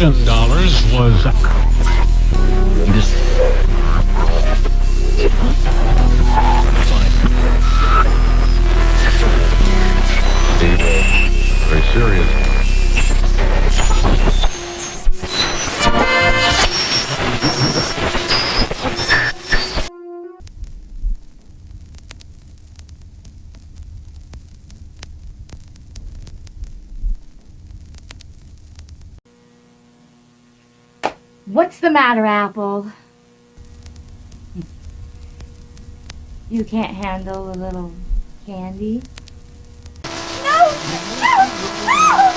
$10 was very serious. What's the matter, Apple? You can't handle a little candy? No! No! No!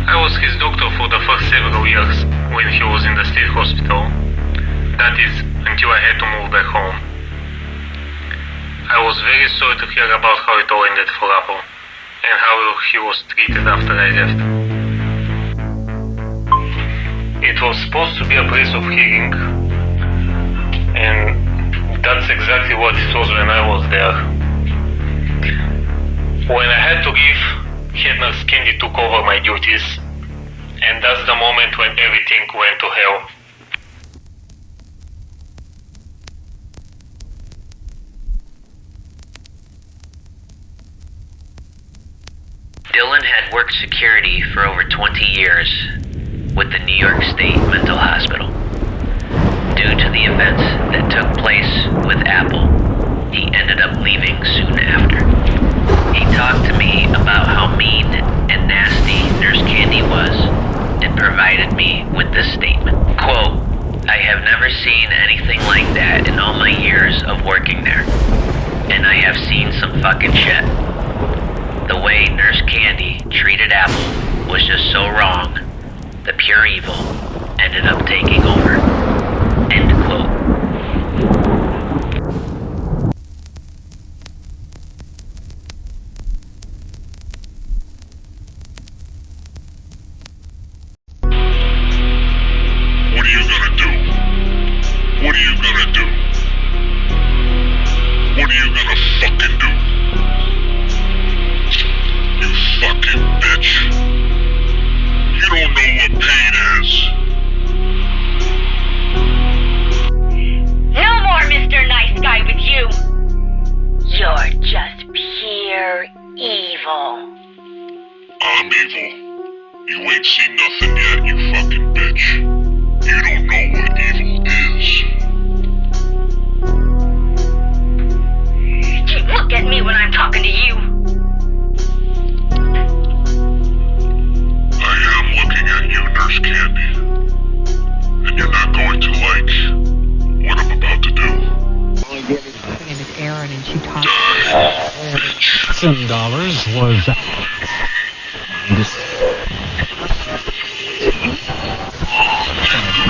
I was his doctor for the first several years when he was in the state hospital. That is, until I had to move back home. I was very sorry to hear about how it all ended for Apple, and how he was treated after I left. It was supposed to be a place of healing, and that's exactly what it was when I was there. When I had to leave, head nurse Candy took over my duties, and that's the moment when everything went to hell. Dylan had worked security for over 20 years with the New York State Mental Hospital. Due to the events that took place with Apple, he ended up leaving soon after. He talked to me about how mean and nasty Nurse Candy was and provided me with this statement. Quote, "I have never seen anything like that in all my years of working there. And I have seen some fucking shit. The way Nurse Candy treated Apple was just so wrong. The pure evil ended up taking over." End quote. What are you gonna do? What are you gonna do? What are you gonna fucking do? You fucking bitch. You don't know what pain is. No more Mr. Nice Guy with you. You're just pure evil. I'm evil. You ain't seen nothing yet, you fucking bitch. You don't know what evil is. Look at me when I'm talking to you. I am looking at you, Nurse Candy. And you're not going to like what I'm about to do. My name is Erin, and she talks. Die, bitch. $10 was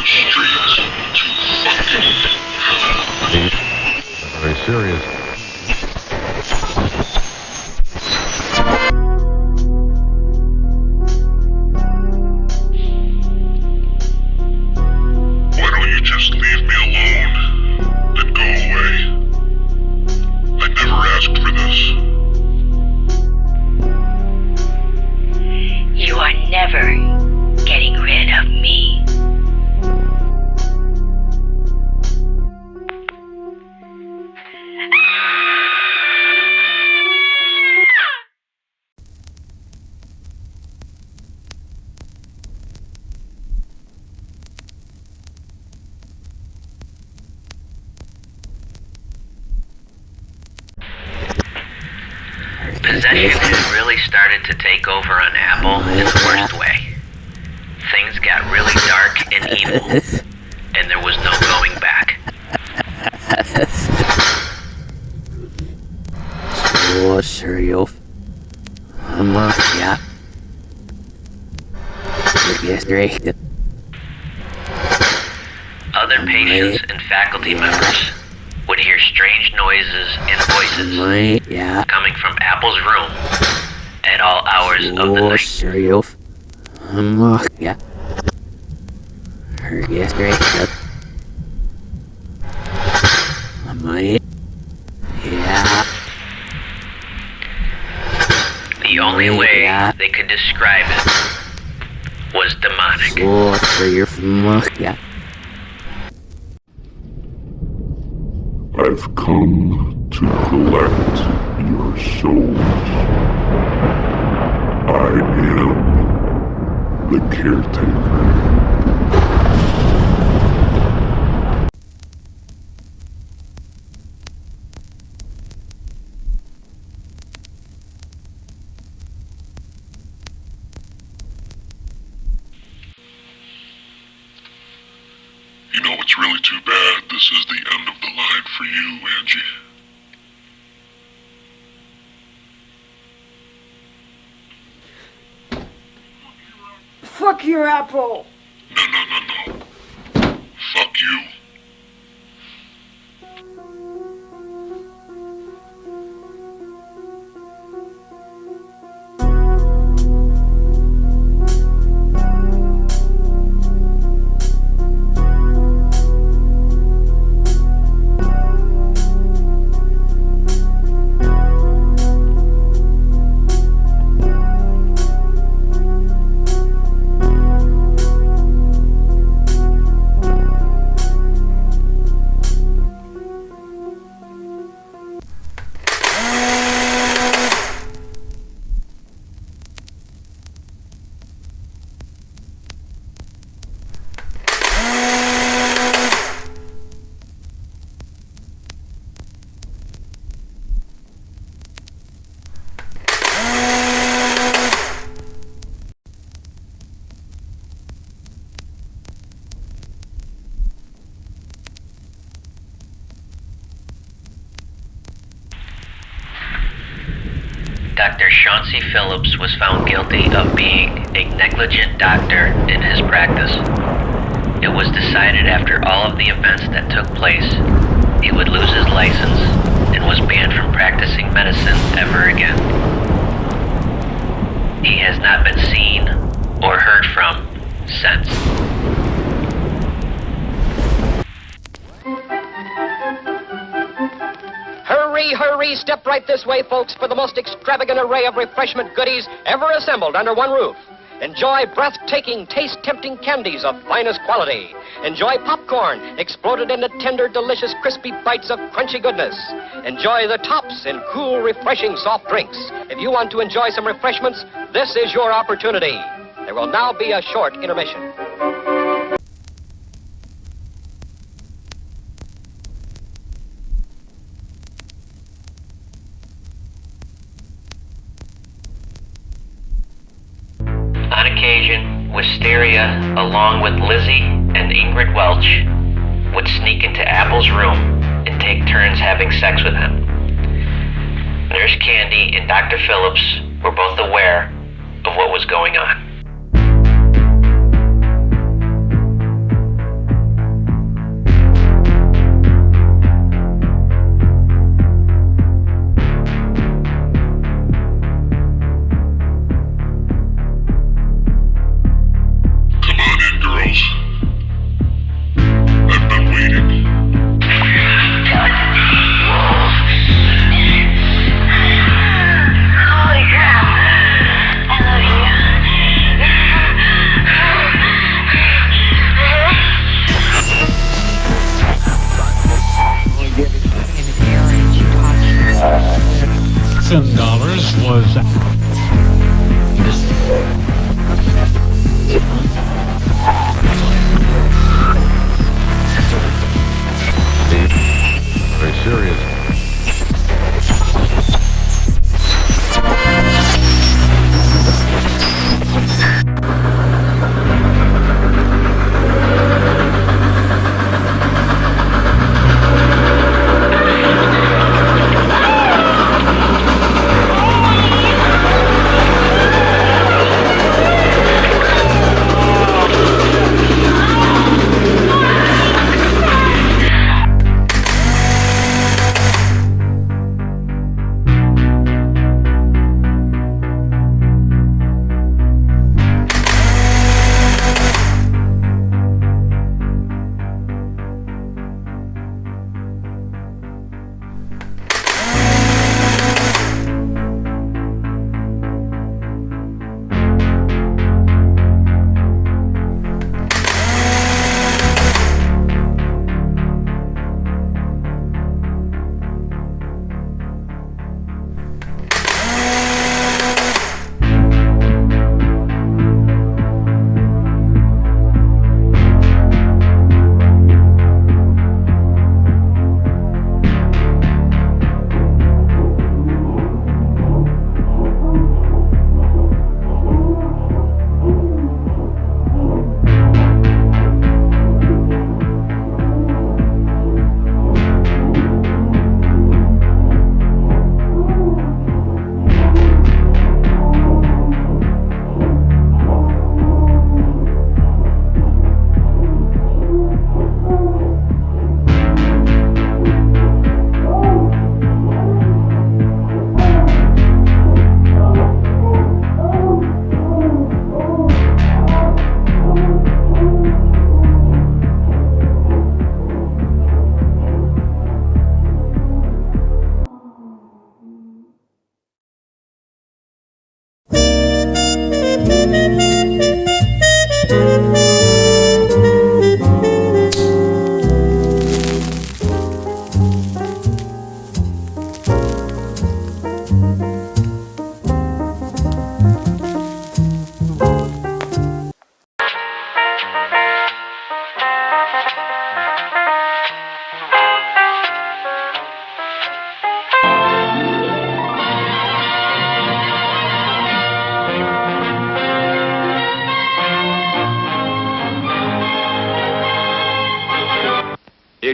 Streets to fucking hell. Very serious. Why don't you just leave me alone and go away? I never asked for this. You are never getting rid of me. Possession had really started to take over on Apple in the worst way. Things got really dark and evil, and there was no going back. Serio. Ja. Registreren. Other patients and faculty members would hear strange noises and voices coming from Apple's room at all hours of the night. Serio. Ja. Registreren. Ja. The only way they could describe it was demonic. Ja. I've come to collect your souls. I am the caretaker. You know, it's really too bad this is the end of the line for you, Angie. Fuck your Apple! No. Fuck you. Dr. Chauncey Phillips was found guilty of being a negligent doctor in his practice. It was decided after all of the events that took place, he would lose his license and was banned from practicing medicine ever again. He has not been seen or heard from since. Hurry, step right this way, folks, for the most extravagant array of refreshment goodies ever assembled under one roof. Enjoy breathtaking, taste-tempting candies of finest quality. Enjoy popcorn, exploded into tender, delicious, crispy bites of crunchy goodness. Enjoy the tops in cool, refreshing soft drinks. If you want to enjoy some refreshments, this is your opportunity. There will now be a short intermission. On occasion, Wisteria, along with Lizzie and Ingrid Welch, would sneak into Apple's room and take turns having sex with him. Nurse Candy and Dr. Phillips were both aware of what was going on. $10 was Very serious.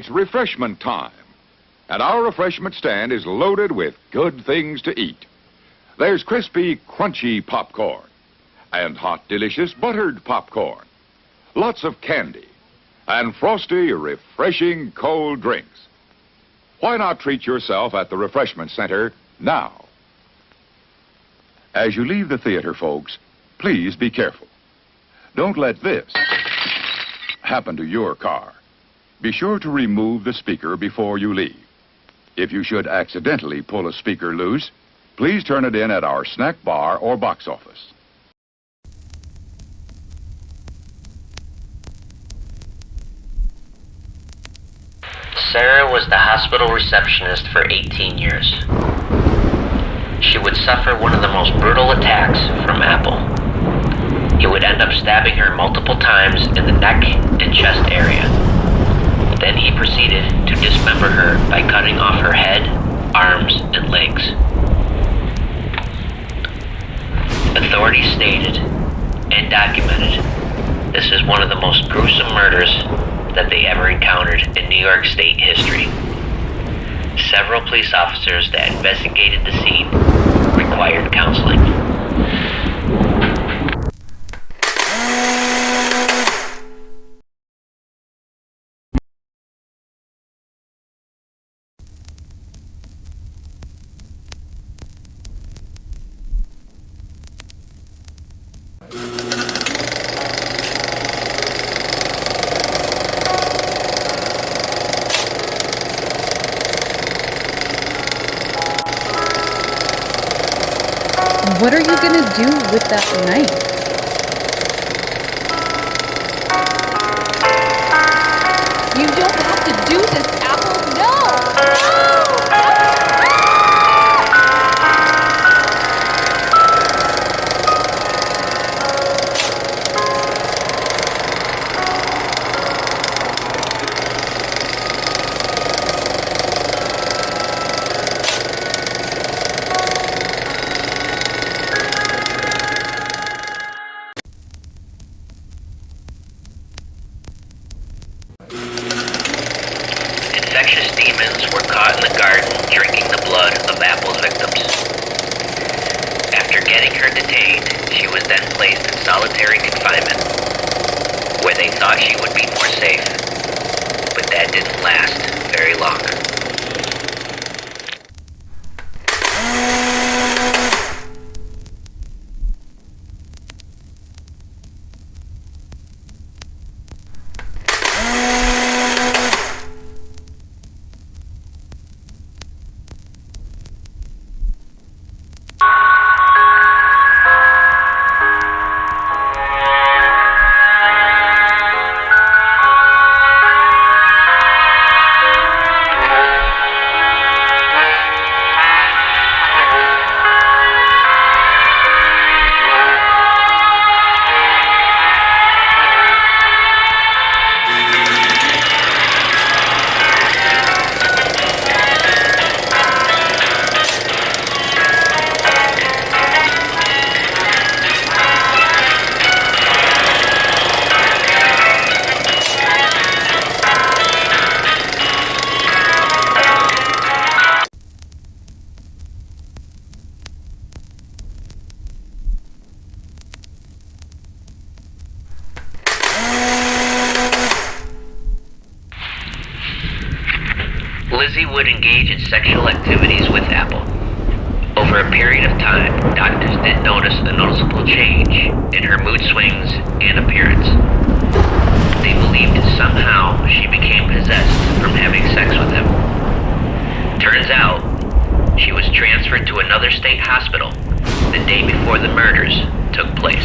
It's refreshment time. And our refreshment stand is loaded with good things to eat. There's crispy, crunchy popcorn. And hot, delicious buttered popcorn. Lots of candy. And frosty, refreshing cold drinks. Why not treat yourself at the refreshment center now? As you leave the theater, folks, please be careful. Don't let this happen to your car. Be sure to remove the speaker before you leave. If you should accidentally pull a speaker loose, please turn it in at our snack bar or box office. Sarah was the hospital receptionist for 18 years. She would suffer one of the most brutal attacks from Apple. He would end up stabbing her multiple times in the neck and chest area. Then he proceeded to dismember her by cutting off her head, arms, and legs. Authorities stated and documented this is one of the most gruesome murders that they ever encountered in New York State history. Several police officers that investigated the scene required counseling. What are you gonna do with that knife? You don't have to do this, Apple. Infectious demons were caught in the garden drinking the blood of Apple's victims. After getting her detained, she was then placed in solitary confinement, where they thought she would be more safe, but that didn't last very long. Lizzie would engage in sexual activities with Apple. Over a period of time, doctors did notice a noticeable change in her mood swings and appearance. They believed somehow she became possessed from having sex with him. Turns out, she was transferred to another state hospital the day before the murders took place.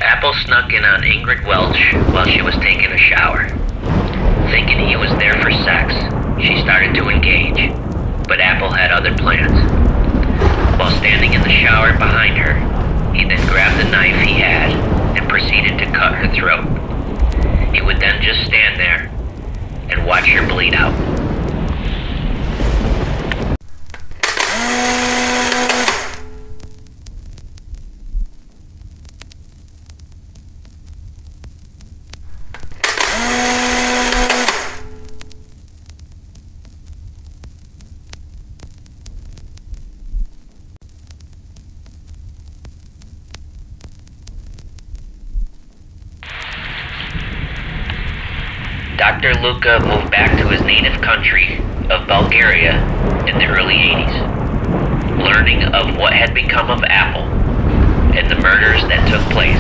Apple snuck in on Ingrid Welch while she was taking a shower. Thinking he was there for sex, she started to engage, but Apple had other plans. While standing in the shower behind her, he then grabbed the knife he had and proceeded to cut her throat. He would then just stand there and watch her bleed out. Dr. Luka moved back to his native country of Bulgaria in the early 80s. Learning of what had become of Apple and the murders that took place,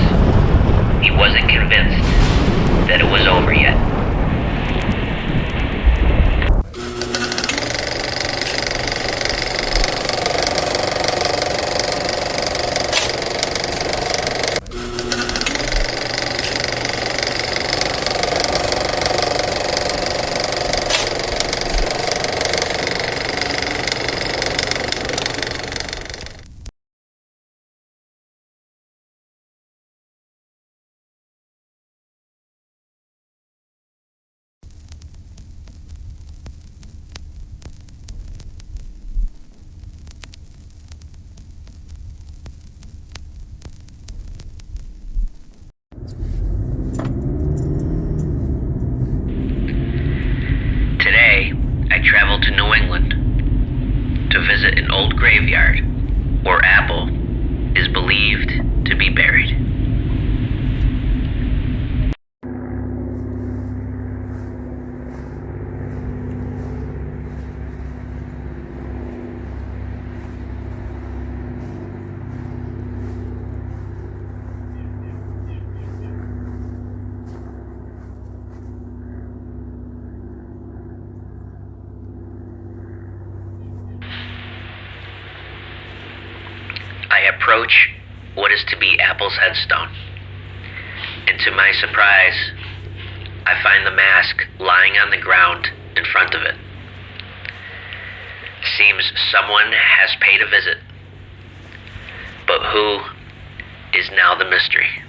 he wasn't convinced that it was over yet. Today, I traveled to New England to visit an old graveyard where Apple is believed to be buried. I approach what is to be Apple's headstone, and to my surprise, I find the mask lying on the ground in front of it. Seems someone has paid a visit, but who is now the mystery.